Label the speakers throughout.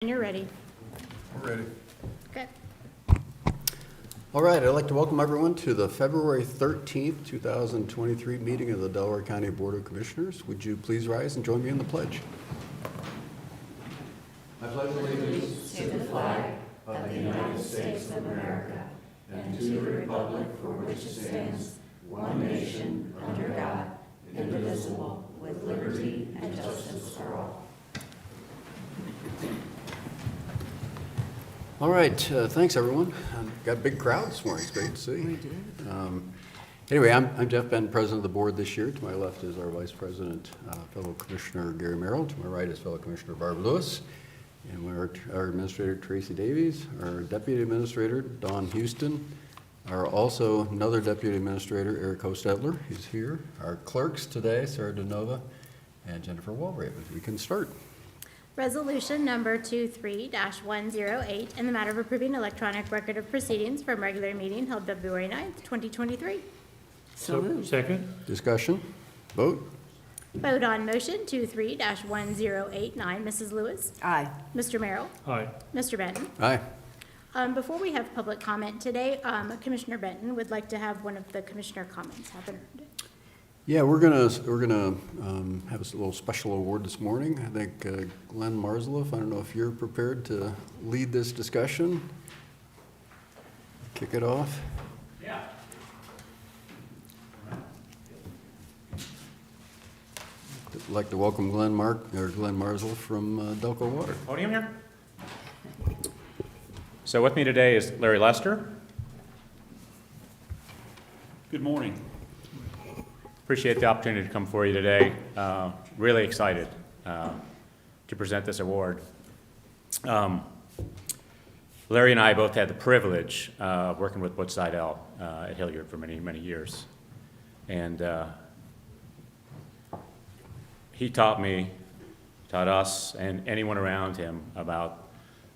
Speaker 1: When you're ready.
Speaker 2: We're ready.
Speaker 1: Okay.
Speaker 2: All right, I'd like to welcome everyone to the February 13th, 2023 meeting of the Delaware County Board of Commissioners. Would you please rise and join me in the pledge? I pledge allegiance
Speaker 3: to the flag of the United States of America and to the republic for which it stands, one nation, under God, indivisible, with liberty and justice for all.
Speaker 2: All right, thanks everyone. Got a big crowd this morning, it's great to see.
Speaker 3: We did.
Speaker 2: Anyway, I'm Jeff Benton, president of the board this year. To my left is our vice president, fellow commissioner Gary Merrill. To my right is fellow commissioner Barb Lewis. And our administrator Tracy Davies, our deputy administrator Don Houston, our also another deputy administrator Eric Hostetler, he's here. Our clerks today, Sarah DeNova and Jennifer Walraven. We can start.
Speaker 1: Resolution number 23-108 in the matter of approving electronic record of proceedings from regular meeting held February 9th, 2023.
Speaker 3: So moved.
Speaker 4: Second.
Speaker 2: Discussion, vote.
Speaker 1: Vote on motion 23-1089. Mrs. Lewis?
Speaker 3: Aye.
Speaker 1: Mr. Merrill?
Speaker 4: Aye.
Speaker 1: Mr. Benton?
Speaker 2: Aye.
Speaker 1: Before we have public comment today, Commissioner Benton would like to have one of the commissioner comments happen.
Speaker 2: Yeah, we're gonna have a little special award this morning. I think Glenn Marzloff, I don't know if you're prepared to lead this discussion. Kick it off.
Speaker 4: Yeah.
Speaker 2: I'd like to welcome Glenn Marzloff from Delco Water.
Speaker 4: Podium here. So with me today is Larry Lester.
Speaker 5: Good morning.
Speaker 4: Appreciate the opportunity to come for you today. Really excited to present this award. Larry and I both had the privilege of working with Butch Seidel at Hilliard for many, many years. And he taught us, and anyone around him about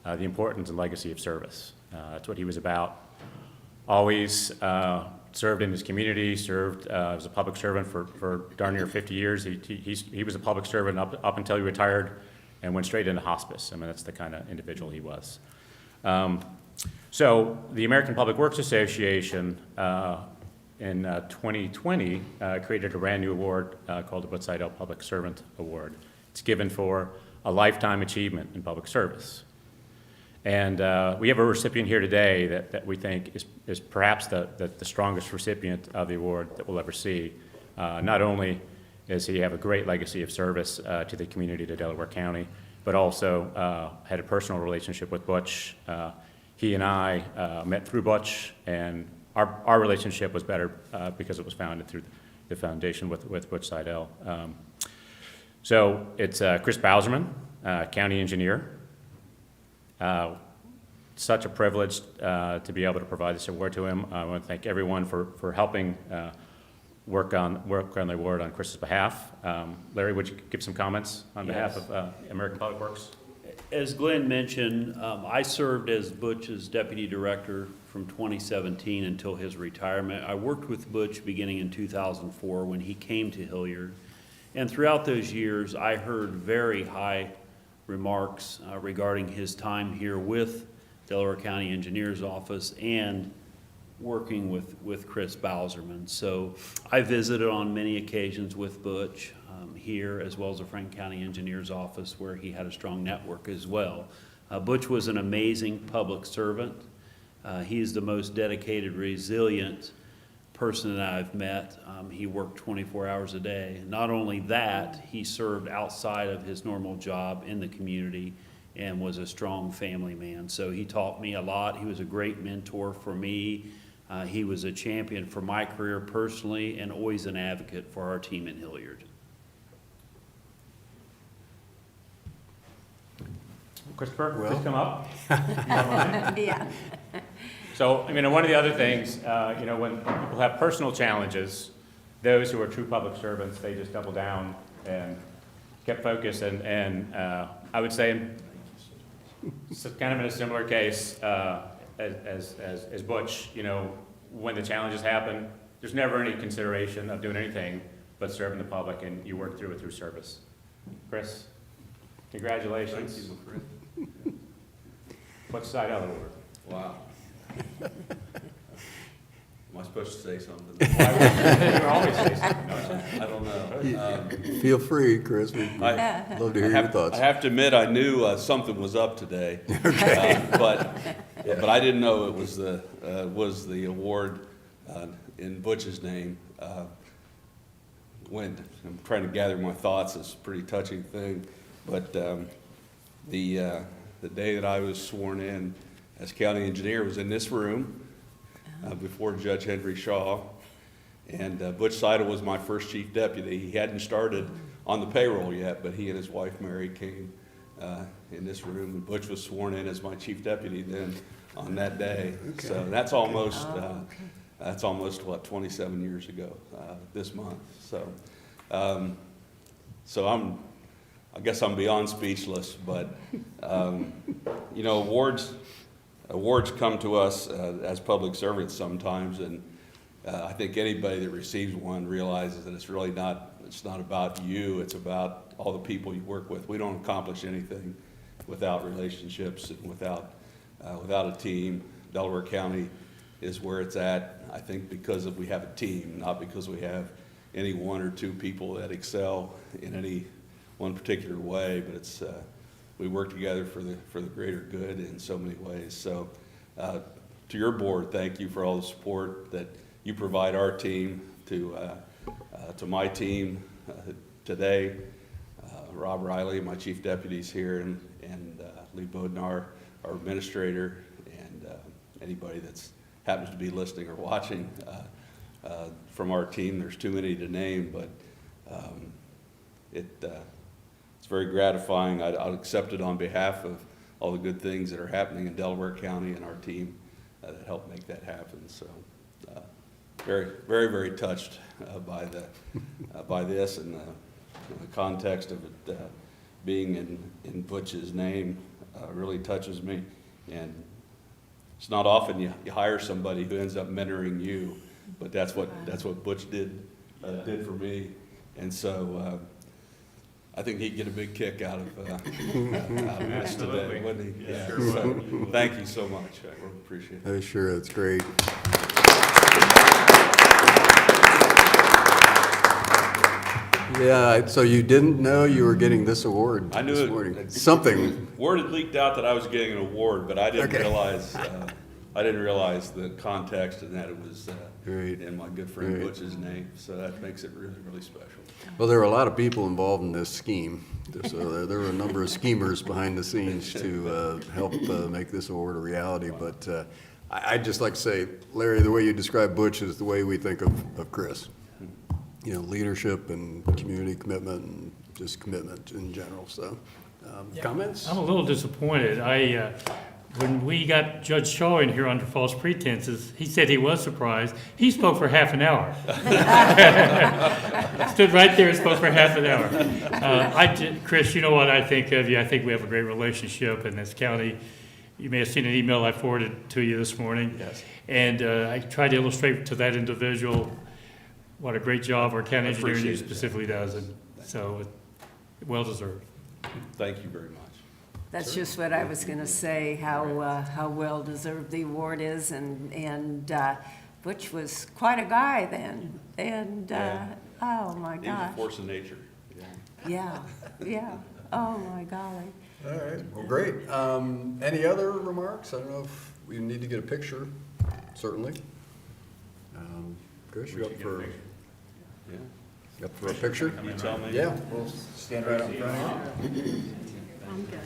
Speaker 4: the importance and legacy of service. That's what he was about. Always served in his community, served as a public servant for darn near 50 years. He was a public servant up until he retired and went straight into hospice. I mean, that's the kind of individual he was. So the American Public Works Association in 2020 created a brand new award called the Butch Seidel Public Servant Award. It's given for a lifetime achievement in public service. And we have a recipient here today that we think is perhaps the strongest recipient of the award that we'll ever see. Not only does he have a great legacy of service to the community, to Delaware County, but also had a personal relationship with Butch. He and I met through Butch, and our relationship was better because it was founded through the foundation with Butch Seidel. So it's Chris Bowserman, county engineer. Such a privilege to be able to provide this award to him. I want to thank everyone for helping work on the award on Chris's behalf. Larry, would you give some comments on behalf of American Public Works?
Speaker 5: As Glenn mentioned, I served as Butch's deputy director from 2017 until his retirement. I worked with Butch beginning in 2004 when he came to Hilliard. And throughout those years, I heard very high remarks regarding his time here with Delaware County Engineer's Office and working with Chris Bowserman. So I visited on many occasions with Butch here, as well as the Franklin County Engineer's Office, where he had a strong network as well. Butch was an amazing public servant. He is the most dedicated, resilient person that I've met. He worked 24 hours a day. Not only that, he served outside of his normal job in the community and was a strong family man. So he taught me a lot. He was a great mentor for me. He was a champion for my career personally and always an advocate for our team at Hilliard.
Speaker 4: Christopher,
Speaker 2: Well.
Speaker 4: please come up.
Speaker 3: Yeah.
Speaker 4: So, I mean, one of the other things, when people have personal challenges, those who are true public servants, they just double down and kept focused. And I would say, it's kind of in a similar case as Butch, when the challenges happen, there's never any consideration of doing anything but serving the public, and you work through it through service. Chris, congratulations.
Speaker 2: Thank you.
Speaker 4: What side of the award?
Speaker 6: Wow. Am I supposed to say something?
Speaker 4: You always say something, don't you?
Speaker 6: I don't know.
Speaker 2: Feel free, Chris. We'd
Speaker 6: I-
Speaker 2: love to hear your thoughts.
Speaker 6: I have to admit, I knew something was up today. But I didn't know it was the award in Butch's name. When I'm trying to gather my thoughts, it's a pretty touching thing. But the day that I was sworn in as county engineer was in this room before Judge Henry Shaw. And Butch Seidel was my first chief deputy. He hadn't started on the payroll yet, but he and his wife Mary came in this room, and Butch was sworn in as my chief deputy then on that day.
Speaker 2: Okay.
Speaker 6: So that's almost what, 27 years ago this month. So I guess I'm beyond speechless, but you know, awards come to us as public servants sometimes, and I think anybody that receives one realizes that it's not about you, it's about all the people you work with. We don't accomplish anything without relationships and without a team. Delaware County is where it's at, I think, because we have a team, not because we have any one or two people that excel in any one particular way, but it's we work together for the greater good in so many ways. So to your board, thank you for all the support that you provide our team, to my team today. Rob Riley, my chief deputy's here, and Lee Bodnar, our administrator, and anybody that's happens to be listening or watching from our team. There's too many to name, but it's very gratifying. I'll accept it on behalf of all the good things that are happening in Delaware County and our team that helped make that happen. So very, very, very touched by this, and the context of it being in Butch's name really touches me. And it's not often you hire somebody who ends up mentoring you, but that's what Butch did for me. And so I think he'd get a big kick out of this today, wouldn't he? Yeah. So, thank you so much. I really appreciate it.
Speaker 2: Oh, sure, that's great. Yeah, so you didn't know you were getting this award
Speaker 6: I knew
Speaker 2: this
Speaker 6: it.
Speaker 2: morning? Something.
Speaker 6: Word had leaked out that I was getting an award, but I didn't
Speaker 2: Okay.
Speaker 6: realize the context and that it was
Speaker 2: Right.
Speaker 6: in my good friend
Speaker 2: Right.
Speaker 6: Butch's name. So that makes it really, really special.
Speaker 2: Well, there were a lot of people involved in this scheme. So there were a number of schemers behind the scenes to help make this award a reality. But I'd just like to say, Larry, the way you describe Butch is the way we think of Chris. You know, leadership and community commitment and just commitment in general. So, comments?
Speaker 7: I'm a little disappointed. When we got Judge Shaw in here under false pretenses, he said he was surprised. He spoke for half an hour. Stood right there and spoke for half an hour. Chris, you know what I think of you. I think we have a great relationship in this county. You may have seen an email I forwarded to you this morning.
Speaker 6: Yes.
Speaker 7: And I tried to illustrate to that individual what a great job our county engineering
Speaker 6: Appreciate it.
Speaker 7: specifically does. And so, well deserved.
Speaker 6: Thank you very much.
Speaker 3: That's just what I was going to say, how well-deserved the award is, and Butch was quite a guy then, and,
Speaker 6: Yeah.
Speaker 3: oh my
Speaker 6: He was a
Speaker 3: gosh.
Speaker 6: force of nature. Yeah.
Speaker 3: Yeah, oh my golly.
Speaker 2: All right, well, great. Any other remarks? I don't know if we need to get a picture, certainly. Chris, you up for a picture?
Speaker 6: You tell me.
Speaker 2: Yeah, we'll stand right up in front of you.
Speaker 1: I'm good.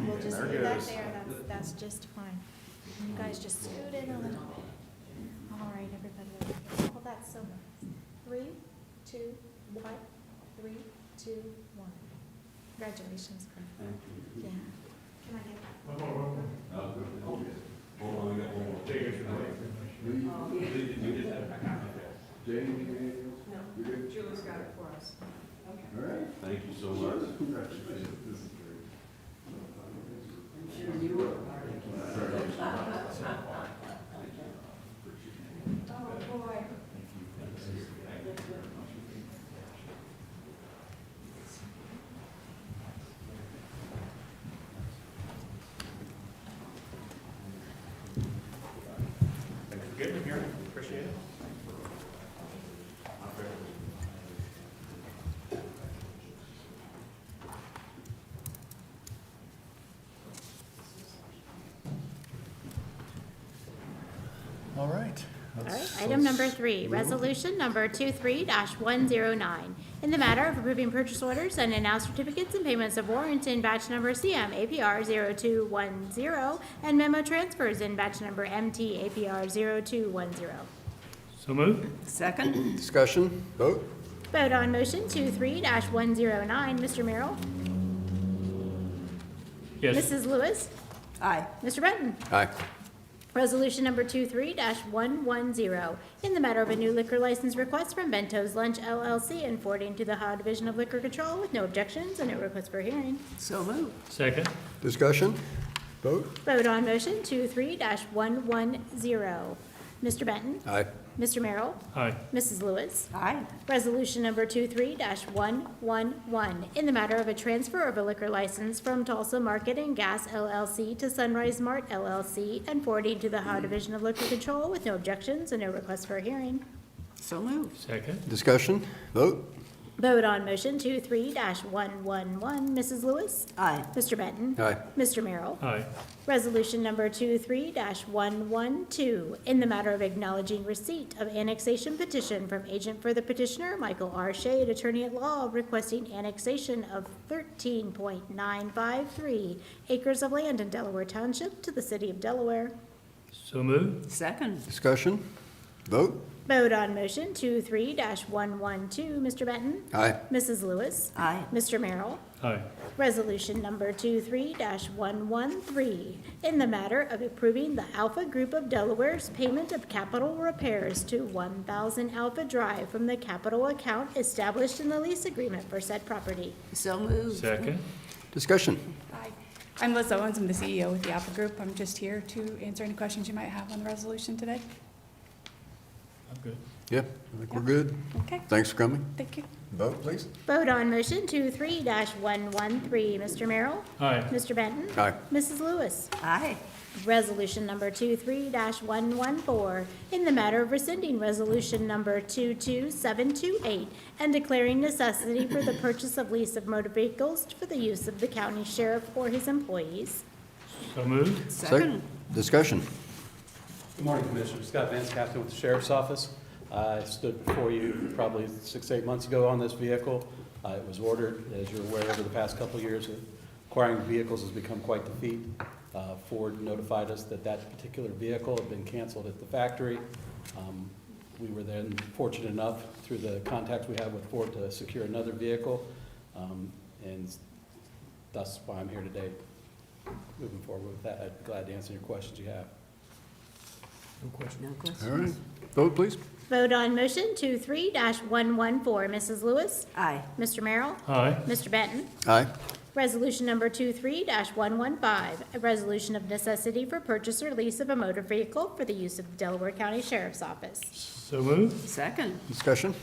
Speaker 1: We'll just leave that there, that's just fine. You guys just scoot in a little bit. All right, everybody, oh, that's so nice. 3, 2, 1, 3, 2, 1. Congratulations, Chris.
Speaker 6: Thank you.
Speaker 1: Yeah. Can I get
Speaker 7: Appreciate it.
Speaker 2: All right.
Speaker 1: All right, item number 3, resolution number 23-109, in the matter of approving purchase orders and announced certificates and payments of warrants in batch number CM APR 0210 and memo transfers in batch number MT APR 0210.
Speaker 7: So moved.
Speaker 3: Second?
Speaker 2: Discussion, vote?
Speaker 1: Vote on motion 23-109, Mr. Merrill?
Speaker 7: Yes.
Speaker 1: Mrs. Lewis?
Speaker 3: Aye.
Speaker 1: Mr. Benton?
Speaker 2: Aye.
Speaker 1: Resolution number 23-110, in the matter of a new liquor license request from Bento's Lunch LLC and forwarding to the Ohio Division of Liquor Control with no objections and no request for hearing.
Speaker 3: So moved.
Speaker 7: Second.
Speaker 2: Discussion, vote?
Speaker 1: Vote on motion 23-110. Mr. Benton?
Speaker 2: Aye.
Speaker 1: Mr. Merrill?
Speaker 7: Aye.
Speaker 1: Mrs. Lewis?
Speaker 3: Aye.
Speaker 1: Resolution number 23-111, in the matter of a transfer of a liquor license from Tulsa Market and Gas LLC to Sunrise Mart LLC and forwarding to the Ohio Division of Liquor Control with no objections and no request for a hearing.
Speaker 3: So moved.
Speaker 7: Second.
Speaker 2: Discussion, vote?
Speaker 1: Vote on motion 23-111. Mrs. Lewis?
Speaker 3: Aye.
Speaker 1: Mr. Benton?
Speaker 2: Aye.
Speaker 1: Mr. Merrill?
Speaker 7: Aye.
Speaker 1: Resolution number 23-112, in the matter of acknowledging receipt of annexation petition from agent for the petitioner, Michael R. Shade, attorney at law, requesting annexation of 13.953 acres of land in Delaware Township to the city of Delaware.
Speaker 7: So moved.
Speaker 3: Second?
Speaker 2: Discussion, vote?
Speaker 1: Vote on motion 23-112. Mr. Benton?
Speaker 2: Aye.
Speaker 1: Mrs. Lewis?
Speaker 3: Aye.
Speaker 1: Mr. Merrill?
Speaker 7: Aye.
Speaker 1: Resolution number 23-113, in the matter of approving the Alpha Group of Delaware's payment of capital repairs to 1000 Alpha Drive from the capital account established in the lease agreement for said property.
Speaker 3: So moved.
Speaker 7: Second.
Speaker 2: Discussion,
Speaker 8: Hi, I'm Liz Owens, I'm the CEO with the Alpha Group. I'm just here to answer any questions you might have on the resolution today.
Speaker 7: I'm good.
Speaker 2: yeah, I think we're good.
Speaker 8: Okay,
Speaker 2: Thanks for coming.
Speaker 8: thank you.
Speaker 2: Vote, please?
Speaker 1: Vote on motion 23-113. Mr. Merrill?
Speaker 7: Aye.
Speaker 1: Mr. Benton?
Speaker 2: Aye.
Speaker 1: Mrs. Lewis?
Speaker 3: Aye.
Speaker 1: Resolution number 23-114, in the matter of rescinding resolution number 22728 and declaring necessity for the purchase of lease of motor vehicles for the use of the county sheriff or his employees.
Speaker 7: So moved.
Speaker 3: Second?
Speaker 2: Discussion,
Speaker 9: Good morning, Commissioner. Scott Vance, Captain with the Sheriff's Office. I stood before you probably 6 to 8 months ago on this vehicle. It was ordered, as you're aware, over the past couple of years. Acquiring vehicles has become quite the feat. Ford notified us that that particular vehicle had been canceled at the factory. We were then fortunate enough, through the contacts we had with Ford, to secure another vehicle. And that's why I'm here today, moving forward with that. I'd be glad to answer any questions you have.
Speaker 3: No questions?
Speaker 2: all right. Vote, please?
Speaker 1: Vote on motion 23-114. Mrs. Lewis?
Speaker 3: Aye.
Speaker 1: Mr. Merrill?
Speaker 7: Aye.
Speaker 1: Mr. Benton?
Speaker 2: Aye.
Speaker 1: Resolution number 23-115, a resolution of necessity for purchase or lease of a motor vehicle for the use of the Delaware County Sheriff's Office.
Speaker 7: So moved.
Speaker 3: Second?
Speaker 2: Discussion,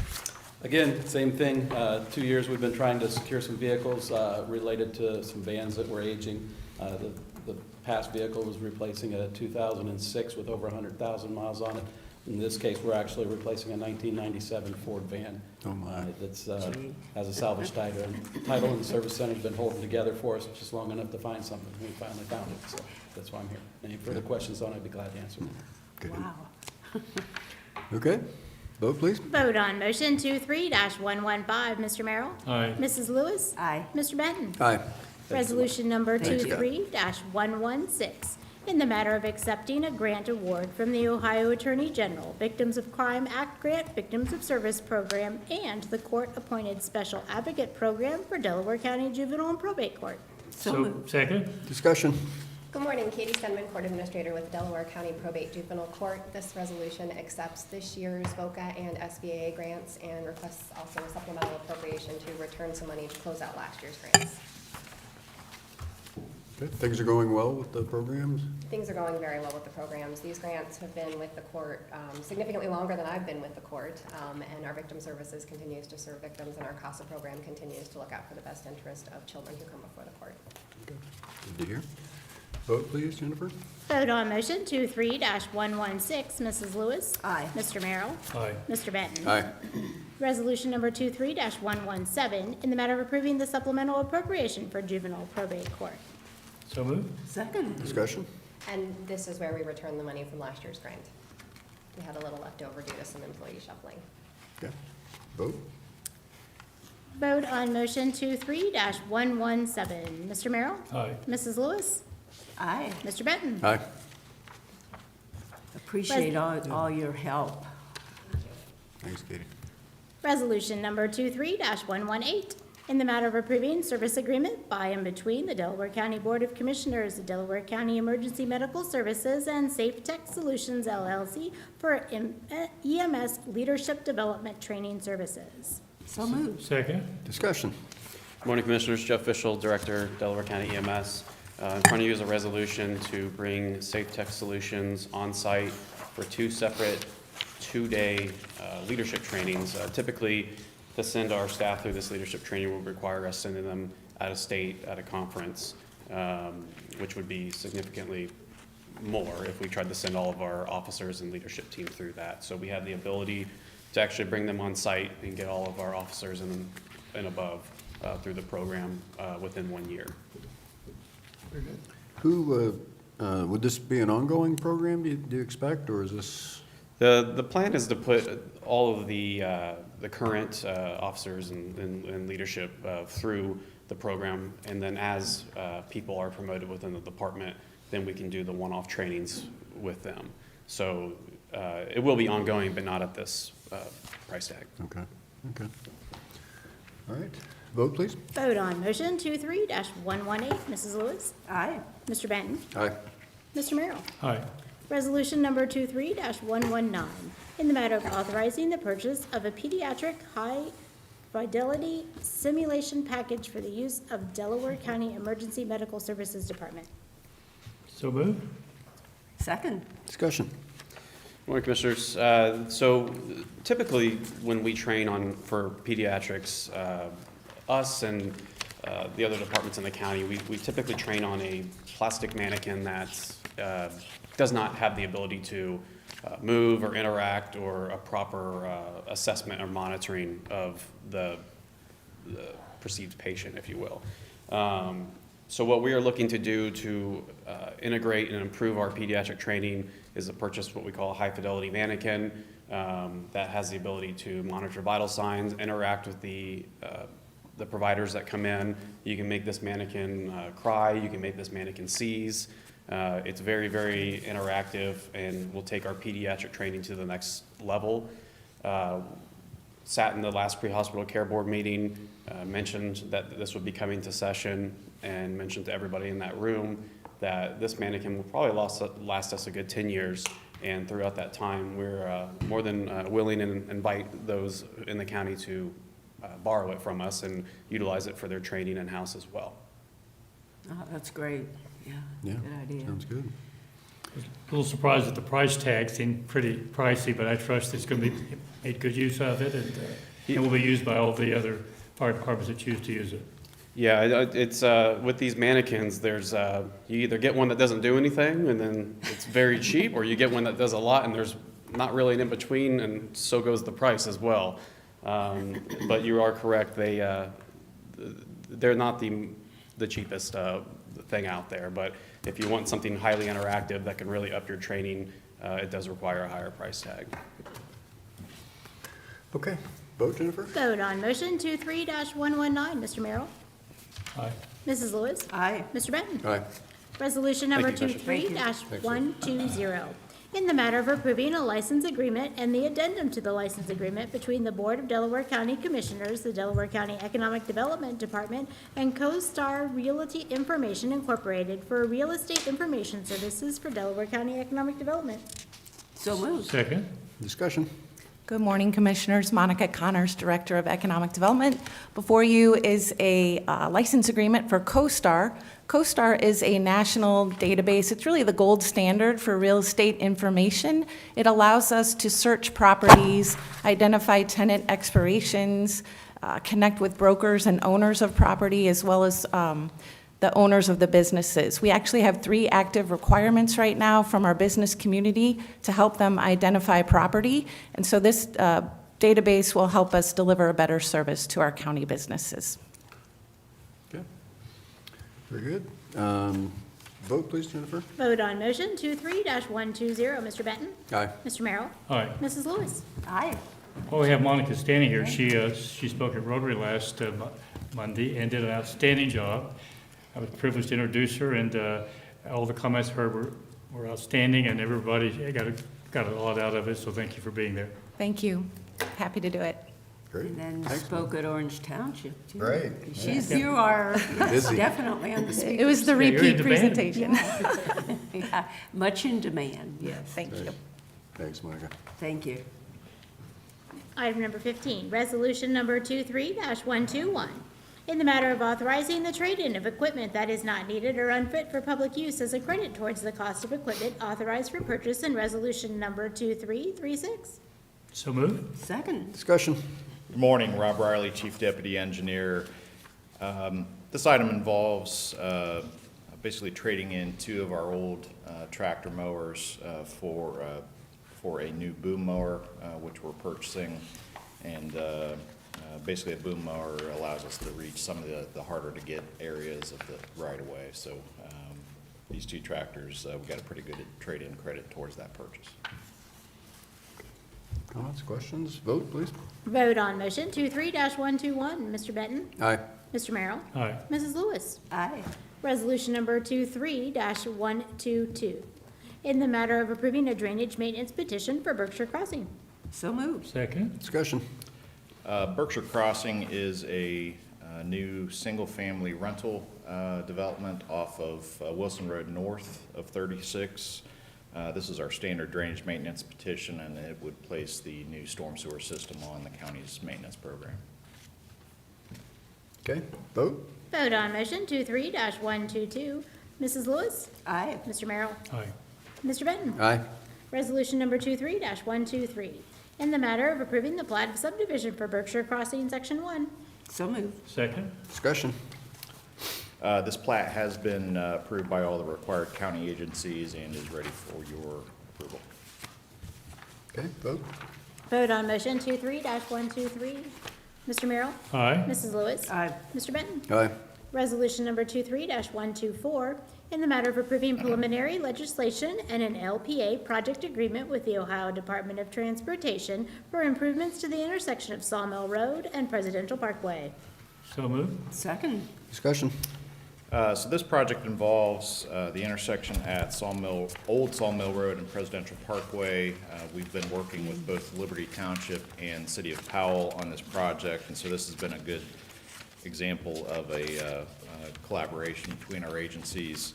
Speaker 9: Again, same thing, 2 years we've been trying to secure some vehicles related to some vans that were aging. The past vehicle was replacing a 2006 with over 100,000 miles on it. In this case, we're actually replacing a 1997 Ford van.
Speaker 2: Oh, my.
Speaker 9: That's,
Speaker 3: Gee.
Speaker 9: has a salvage title, and title and service center's been holding together for us just long enough to find something. We finally found it, so that's why I'm here. Any further questions on it, I'd be glad to answer them.
Speaker 2: Good.
Speaker 3: Wow.
Speaker 2: Okay, vote, please?
Speaker 1: Vote on motion 23-115. Mr. Merrill?
Speaker 7: Aye.
Speaker 1: Mrs. Lewis?
Speaker 3: Aye.
Speaker 1: Mr. Benton?
Speaker 2: Aye.
Speaker 1: Resolution number
Speaker 2: Thank you.
Speaker 1: 23-116, in the matter of accepting a grant award from the Ohio Attorney General, Victims of Crime Act Grant, Victims of Service Program, and the Court-Appointed Special Advocate Program for Delaware County Juvenile and Probate Court.
Speaker 3: So
Speaker 7: So,
Speaker 3: moved.
Speaker 7: second.
Speaker 2: Discussion,
Speaker 10: Good morning, Katie Stenman, Court Administrator with Delaware County Probate Juvenile Court. This resolution accepts this year's VOCA and SBA grants and requests also a supplemental appropriation to return some money to close out last year's grants.
Speaker 2: good. Things are going well with the programs?
Speaker 10: Things are going very well with the programs. These grants have been with the court significantly longer than I've been with the court, and our victim services continues to serve victims, and our CASA program continues to look out for the best interest of children who come before the court.
Speaker 2: Good to hear. Vote, please, Jennifer.
Speaker 1: Vote on motion 23-116, Mrs. Lewis.
Speaker 3: Aye.
Speaker 1: Mr. Merrill.
Speaker 7: Aye.
Speaker 1: Mr. Benton.
Speaker 2: Aye.
Speaker 1: Resolution number 23-117, in the matter of approving the supplemental appropriation for juvenile probate court.
Speaker 7: So moved.
Speaker 3: Second.
Speaker 2: Discussion?
Speaker 10: And this is where we return the money from last year's grant. We had a little left over due to some employee shuffling.
Speaker 2: Okay. Vote.
Speaker 1: Vote on motion 23-117, Mr. Merrill.
Speaker 7: Aye.
Speaker 1: Mrs. Lewis.
Speaker 3: Aye.
Speaker 1: Mr. Benton.
Speaker 2: Aye.
Speaker 3: Appreciate all your help.
Speaker 2: Thanks, Katie.
Speaker 1: Resolution number 23-118, in the matter of approving service agreement by and between the Delaware County Board of Commissioners, the Delaware County Emergency Medical Services, and Safe Tech Solutions LLC for EMS Leadership Development Training Services.
Speaker 3: So moved.
Speaker 7: Second.
Speaker 2: Discussion?
Speaker 11: Morning, Commissioners. Jeff Fischel, Director, Delaware County EMS. In front of you is a resolution to bring Safe Tech Solutions on-site for two separate two-day leadership trainings. Typically, to send our staff through this leadership training would require us sending them out of state at a conference, which would be significantly more if we tried to send all of our officers and leadership team through that. So we have the ability to actually bring them on site and get all of our officers and above through the program within 1 year.
Speaker 2: Who, would this be an ongoing program, do you expect, or is this?
Speaker 11: The plan is to put all of the current officers and leadership through the program, and then as people are promoted within the department, then we can do the one-off trainings with them. So it will be ongoing, but not at this price tag.
Speaker 2: Okay, okay. All right, vote, please.
Speaker 1: Vote on motion 23-118, Mrs. Lewis.
Speaker 3: Aye.
Speaker 1: Mr. Benton.
Speaker 2: Aye.
Speaker 1: Mr. Merrill.
Speaker 7: Aye.
Speaker 1: Resolution number 23-119, in the matter of authorizing the purchase of a pediatric high-fidelity simulation package for the use of Delaware County Emergency Medical Services Department.
Speaker 7: So moved.
Speaker 3: Second.
Speaker 2: Discussion?
Speaker 11: Morning, Commissioners. So typically, when we train for pediatrics, us and the other departments in the county, we typically train on a plastic mannequin that does not have the ability to move or interact or a proper assessment or monitoring of the perceived patient, if you will. So what we are looking to do to integrate and improve our pediatric training is to purchase what we call a high-fidelity mannequin that has the ability to monitor vital signs, interact with the providers that come in. You can make this mannequin cry, you can make this mannequin seize. It's very, very interactive and will take our pediatric training to the next level. Sat in the last pre-hospital care board meeting, mentioned that this would be coming to session, and mentioned to everybody in that room that this mannequin will probably last us a good 10 years. And throughout that time, we're more than willing and invite those in the county to borrow it from us and utilize it for their training in-house as well.
Speaker 3: Oh, that's great. Yeah,
Speaker 2: Yeah,
Speaker 3: good idea.
Speaker 2: sounds good.
Speaker 7: A little surprised that the price tag seemed pretty pricey, but I trust it's going to be made good use of it, and it will be used by all the other fire departments that choose to use it.
Speaker 11: Yeah, it's with these mannequins, there's you either get one that doesn't do anything and then it's very cheap, or you get one that does a lot and there's not really an in-between, and so goes the price as well. But you are correct, they're not the cheapest thing out there, but if you want something highly interactive that can really up your training, it does require a higher price tag.
Speaker 2: Okay, vote, Jennifer?
Speaker 1: Vote on motion 23-119, Mr. Merrill.
Speaker 7: Aye.
Speaker 1: Mrs. Lewis.
Speaker 3: Aye.
Speaker 1: Mr. Benton.
Speaker 2: Aye.
Speaker 1: Resolution number
Speaker 11: Thank you, Commissioner.
Speaker 1: 23-120, in the matter of approving a license agreement and the addendum to the license agreement between the Board of Delaware County Commissioners, the Delaware County Economic Development Department, and CoStar Realty Information Incorporated for real estate information services for Delaware County Economic Development.
Speaker 3: So moved.
Speaker 7: Second.
Speaker 2: Discussion?
Speaker 12: Good morning, Commissioners. Monica Connors, Director of Economic Development. Before you is a license agreement for CoStar. CoStar is a national database. It's really the gold standard for real estate information. It allows us to search properties, identify tenant expirations, connect with brokers and owners of property, as well as the owners of the businesses. We actually have 3 active requirements right now from our business community to help them identify property. And so this database will help us deliver a better service to our county businesses.
Speaker 2: Okay. Very good. Vote, please, Jennifer.
Speaker 1: Vote on motion 23-120. Mr. Benton?
Speaker 2: Aye.
Speaker 1: Mr. Merrill?
Speaker 7: Aye.
Speaker 1: Mrs. Lewis?
Speaker 3: Aye.
Speaker 7: Well, we have Monica standing here. She spoke at Rotary last Monday and did an outstanding job. I was privileged to introduce her, and all the comments heard were outstanding, and everybody got a lot out of it, so thank you for being there.
Speaker 12: Thank you. Happy to do it.
Speaker 2: Great.
Speaker 3: And then
Speaker 2: Thanks,
Speaker 3: spoke at Orange Township, too.
Speaker 2: Right.
Speaker 3: You are
Speaker 2: Busy.
Speaker 3: definitely on the speaker.
Speaker 12: It was the
Speaker 7: Yeah, you're in
Speaker 12: repeat
Speaker 7: demand.
Speaker 12: presentation.
Speaker 3: Yeah, much in demand, yes.
Speaker 12: Thank you.
Speaker 2: Thanks, Monica.
Speaker 3: Thank you.
Speaker 1: Item number 15, resolution number 23-121. In the matter of authorizing the trade-in of equipment that is not needed or unfit for public use as a credit towards the cost of equipment authorized for purchase in resolution number 2336.
Speaker 7: So moved.
Speaker 3: Second.
Speaker 2: Discussion.
Speaker 13: Good morning, Rob Riley, Chief Deputy Engineer. This item involves basically trading in 2 of our old tractor mowers for a new boom mower, which we're purchasing. And basically a boom mower allows us to reach some of the harder to get areas of the right of way. So these 2 tractors, we got a pretty good trade-in credit towards that purchase.
Speaker 2: Comments, questions? Vote, please.
Speaker 1: Vote on motion 23-121. Mr. Benton?
Speaker 2: Aye.
Speaker 1: Mr. Merrill?
Speaker 7: Aye.
Speaker 1: Mrs. Lewis?
Speaker 3: Aye.
Speaker 1: Resolution number 23-122. In the matter of approving a drainage maintenance petition for Berkshire Crossing.
Speaker 3: So moved.
Speaker 7: Second.
Speaker 2: Discussion.
Speaker 13: Berkshire Crossing is a new single-family rental development off of Wilson Road north of 36. This is our standard drainage maintenance petition, and it would place the new storm sewer system on the county's maintenance program.
Speaker 2: Okay, vote.
Speaker 1: Vote on motion 23-122. Mrs. Lewis?
Speaker 3: Aye.
Speaker 1: Mr. Merrill?
Speaker 7: Aye.
Speaker 1: Mr. Benton?
Speaker 2: Aye.
Speaker 1: Resolution number 23-123. In the matter of approving the plat of subdivision for Berkshire Crossing, Section 1.
Speaker 3: So moved.
Speaker 7: Second.
Speaker 2: Discussion.
Speaker 13: This plat has been approved by all the required county agencies and is ready for your approval.
Speaker 2: Okay, vote.
Speaker 1: Vote on motion 23-123. Mr. Merrill?
Speaker 7: Aye.
Speaker 1: Mrs. Lewis?
Speaker 3: Aye.
Speaker 1: Mr. Benton?
Speaker 2: Aye.
Speaker 1: Resolution number 23-124, in the matter of approving preliminary legislation and an LPA project agreement with the Ohio Department of Transportation for improvements to the intersection of Sawmill Road and Presidential Parkway.
Speaker 7: So moved.
Speaker 3: Second.
Speaker 2: Discussion.
Speaker 13: So this project involves the intersection at Old Sawmill Road and Presidential Parkway. We've been working with both Liberty Township and City of Powell on this project, and so this has been a good example of a collaboration between our agencies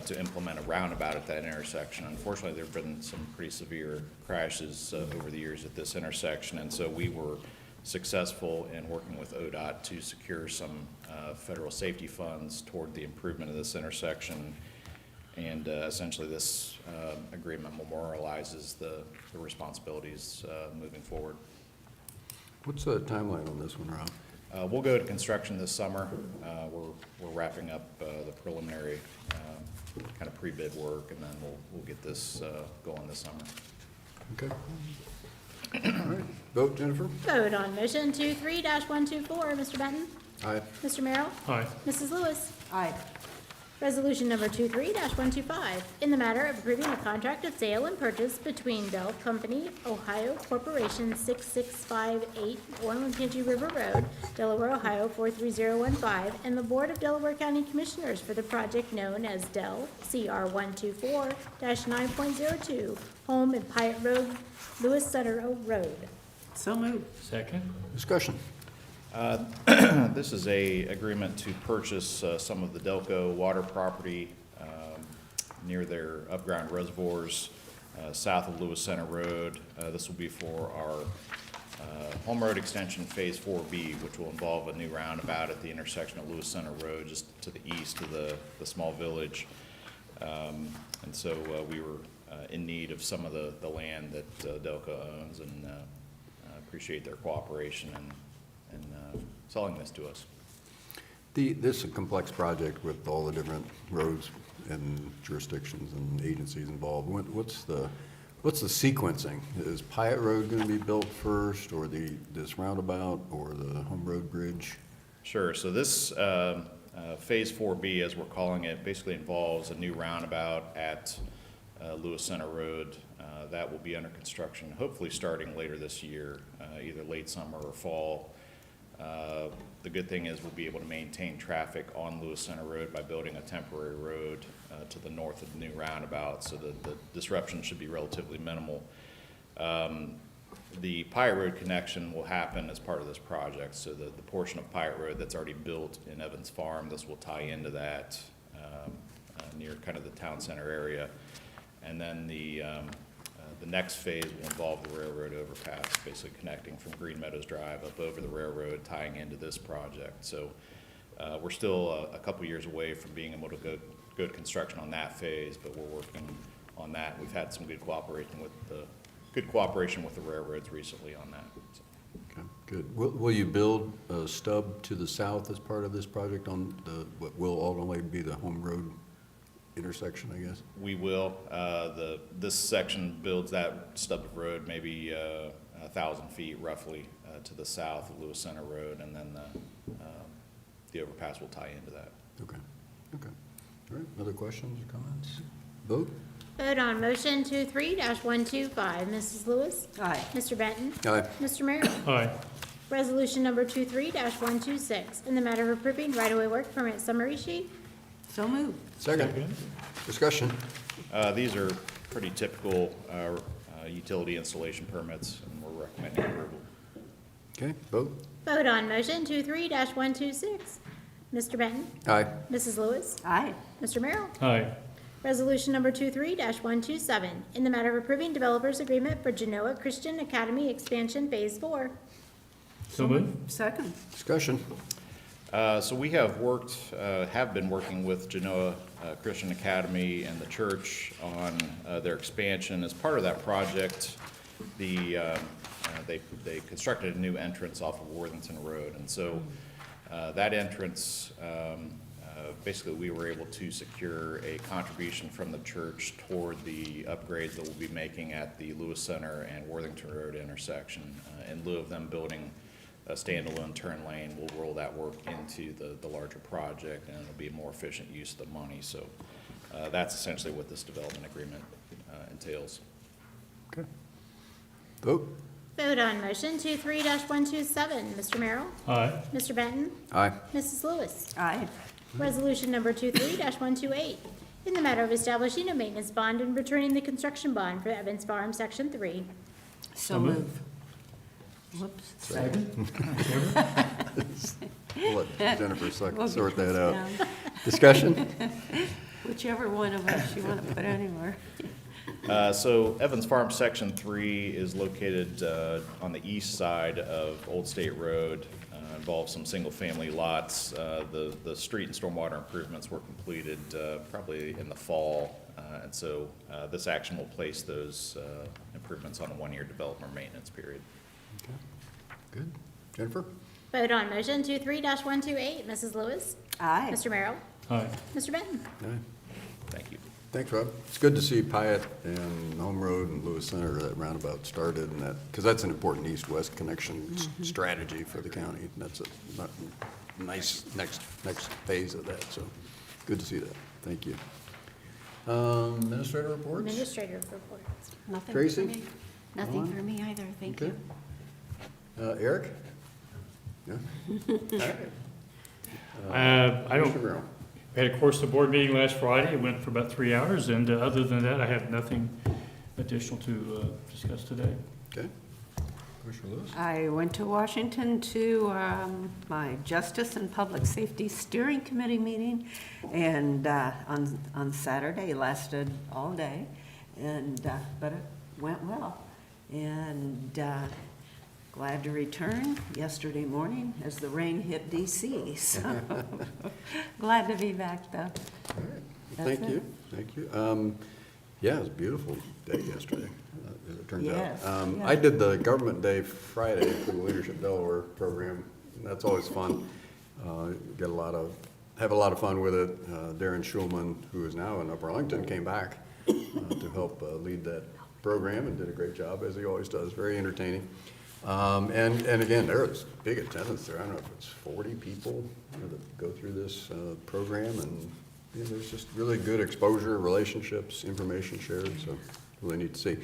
Speaker 13: to implement a roundabout at that intersection. Unfortunately, there have been some pretty severe crashes over the years at this intersection, and so we were successful in working with ODOT to secure some federal safety funds toward the improvement of this intersection. And essentially this agreement memorializes the responsibilities moving forward.
Speaker 2: What's the timeline on this one, Rob?
Speaker 13: We'll go to construction this summer. We're wrapping up the preliminary kind of pre-bid work, and then we'll get this going this summer.
Speaker 2: Okay. All right, vote, Jennifer.
Speaker 1: Vote on motion 23-124. Mr. Benton?
Speaker 2: Aye.
Speaker 1: Mr. Merrill?
Speaker 7: Aye.
Speaker 1: Mrs. Lewis?
Speaker 3: Aye.
Speaker 1: Resolution number 23-125, in the matter of approving a contract of sale and purchase between Bell Company, Ohio Corporation 6658, Olentangy River Road, Delaware, Ohio 43015, and the Board of Delaware County Commissioners for the project known as Dell CR 124-9.02, Home and Pyatt Road, Lewis Center Road.
Speaker 3: So moved.
Speaker 7: Second.
Speaker 2: Discussion.
Speaker 13: This is a agreement to purchase some of the Delco water property near their upground reservoirs south of Lewis Center Road. This will be for our Home Road Extension Phase 4B, which will involve a new roundabout at the intersection of Lewis Center Road, just to the east of the small village. And so we were in need of some of the land that Delco owns, and appreciate their cooperation in selling this to us.
Speaker 2: This is a complex project with all the different roads and jurisdictions and agencies involved. What's the sequencing? Is Pyatt Road going to be built first, or this roundabout, or the Home Road Bridge?
Speaker 13: Sure, so this Phase 4B, as we're calling it, basically involves a new roundabout at Lewis Center Road. That will be under construction, hopefully starting later this year, either late summer or fall. The good thing is we'll be able to maintain traffic on Lewis Center Road by building a temporary road to the north of the new roundabout, so the disruption should be relatively minimal. The Pyatt Road connection will happen as part of this project, so the portion of Pyatt Road that's already built in Evans Farm, this will tie into that near kind of the town center area. And then the next phase will involve the railroad overpass, basically connecting from Green Meadows Drive up over the railroad, tying into this project. So we're still a couple years away from being able to go to construction on that phase, but we're working on that. We've had some good cooperation with the railroads recently on that. So.
Speaker 2: Okay, good. Will you build a stub to the south as part of this project on what will ultimately be the Home Road intersection, I guess?
Speaker 13: We will. This section builds that stub of road maybe 1,000 feet roughly to the south of Lewis Center Road, and then the overpass will tie into that.
Speaker 2: Okay. All right, other questions or comments? Vote?
Speaker 1: Vote on motion 23-125. Mrs. Lewis?
Speaker 3: Aye.
Speaker 1: Mr. Benton?
Speaker 2: Aye.
Speaker 1: Mr. Merrill?
Speaker 7: Aye.
Speaker 1: Resolution number 23-126, in the matter of approving right-of-way work permit summary sheet.
Speaker 3: So moved.
Speaker 2: Second. Discussion?
Speaker 13: These are pretty typical utility installation permits, and we're recommending approval.
Speaker 2: Okay, vote?
Speaker 1: Vote on motion 23-126. Mr. Benton?
Speaker 2: Aye.
Speaker 1: Mrs. Lewis?
Speaker 3: Aye.
Speaker 1: Mr. Merrill?
Speaker 7: Aye.
Speaker 1: Resolution number 23-127, in the matter of approving developers agreement for Genoa Christian Academy expansion phase 4.
Speaker 7: So moved.
Speaker 3: Second.
Speaker 2: Discussion?
Speaker 13: So we have been working with Genoa Christian Academy and the church on their expansion. As part of that project, they constructed a new entrance off of Worthington Road, and so that entrance, basically we were able to secure a contribution from the church toward the upgrades that we'll be making at the Lewis Center and Worthington Road intersection. In lieu of them building a standalone turn lane, we'll roll that work into the larger project, and it'll be a more efficient use of the money. So that's essentially what this development agreement entails.
Speaker 2: Okay. Vote?
Speaker 1: Vote on motion 23-127. Mr. Merrill?
Speaker 7: Aye.
Speaker 1: Mr. Benton?
Speaker 2: Aye.
Speaker 1: Mrs. Lewis?
Speaker 3: Aye.
Speaker 1: Resolution number 23-128, in the matter of establishing a maintenance bond and returning the construction bond for Evans Farm, Section 3.
Speaker 3: So moved. Whoops.
Speaker 7: Second.
Speaker 2: We'll let Jennifer
Speaker 3: We'll
Speaker 2: sort
Speaker 3: get
Speaker 2: that
Speaker 3: this
Speaker 2: out.
Speaker 3: down.
Speaker 2: Discussion?
Speaker 3: Whichever one of us you want to put anywhere.
Speaker 13: So Evans Farm Section 3 is located on the east side of Old State Road. Involves some single-family lots. The street and stormwater improvements were completed probably in the fall, and so this action will place those improvements on a one-year development maintenance period.
Speaker 2: Okay. Good. Jennifer?
Speaker 1: Vote on motion 23-128. Mrs. Lewis?
Speaker 3: Aye.
Speaker 1: Mr. Merrill?
Speaker 7: Aye.
Speaker 1: Mr. Benton?
Speaker 2: Aye.
Speaker 13: Thank you.
Speaker 2: Thanks, Rob. It's good to see Pyatt and Home Road and Lewis Center, that roundabout started, and because that's an important east-west connection strategy for the county. And that's a nice next phase of that, so good to see that. Thank you. Administrator reports?
Speaker 1: Administrator reports.
Speaker 3: Nothing
Speaker 2: Tracy?
Speaker 3: for me. Nothing for me either, thank
Speaker 2: Okay.
Speaker 3: you.
Speaker 2: Eric? Yeah?
Speaker 7: I don't,
Speaker 2: Mr. Merrill?
Speaker 7: we had a course of board meeting last Friday. It went for about 3 hours, and other than that, I have nothing additional to discuss today.
Speaker 2: Okay. Commissioner Lewis?
Speaker 3: I went to Washington to my Justice and Public Safety Steering Committee meeting, and on Saturday, it lasted all day, and but it went well. And glad to return yesterday morning as the rain hit DC. So glad to be back, though.
Speaker 2: All right.
Speaker 3: That's
Speaker 2: Thank
Speaker 3: it.
Speaker 2: you. Thank you. Yeah, it was a beautiful day yesterday, as it turned out.
Speaker 3: Yes, yeah.
Speaker 2: I did the Government Day Friday for the Leadership Delaware program. That's always fun. Get have a lot of fun with it. Darren Schulman, who is now in Upper Arlington, came back to help lead that program and did a great job, as he always does. Very entertaining. And again, there was big attendance there. I don't know if it's 40 people that go through this program, and there's just really good exposure, relationships, information shared, so really neat to see.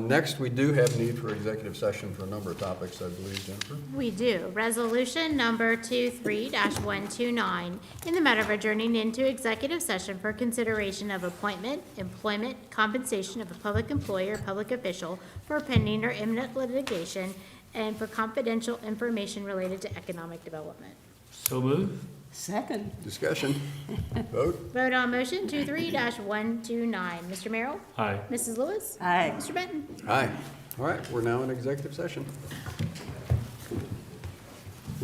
Speaker 2: Next, we do have need for executive session for a number of topics, I believe, Jennifer.
Speaker 3: We do. Resolution number 23-129, in the matter of adjourning into executive session for consideration of appointment, employment, compensation of a public employee or public official for pending or imminent litigation, and for confidential information related to economic development.
Speaker 7: So moved.
Speaker 1: Second.
Speaker 2: Discussion. Vote.
Speaker 3: Vote on motion 23-129. Mr. Merrill?
Speaker 7: Aye.
Speaker 3: Mrs. Lewis?
Speaker 1: Aye.
Speaker 3: Mr. Benton?
Speaker 2: Aye. All right, we're now in executive session.